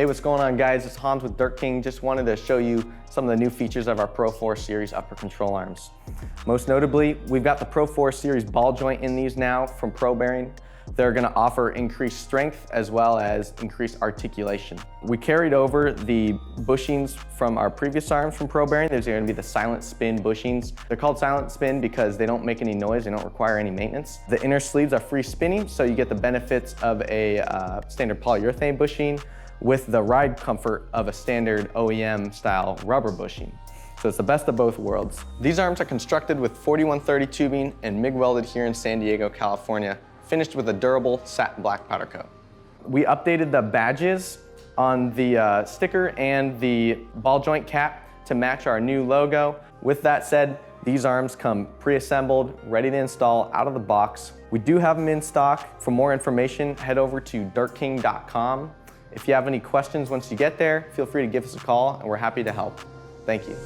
Hey, what's going on, guys? It's Hans with Dirt King. Just wanted to show you some of the new features of our Proforce series upper control arms. Most notably, we've got the Proforce series ball joint in these now from Probearing. They're going to offer increased strength as well as increased articulation. We carried over the bushings from our previous arms from Probearing. There's going to be the SilentSpin bushings. They're called SilentSpin because they don't make any noise, they don't require any maintenance. The inner sleeves are free spinning, so you get the benefits of a standard polyurethane bushing with the ride comfort of a standard OEM style rubber bushing. So it's the best of both worlds. These arms are constructed with 4130 tubing and MIG welded here in San Diego, California, finished with a durable satin black powder coat. We updated the badges on the sticker and the ball joint cap to match our new logo. With that said, these arms come pre-assembled, ready to install out of the box. We do have them in stock. For more information, head over to dirtking.com. If you have any questions once you get there, feel free to give us a call and we're happy to help. Thank you.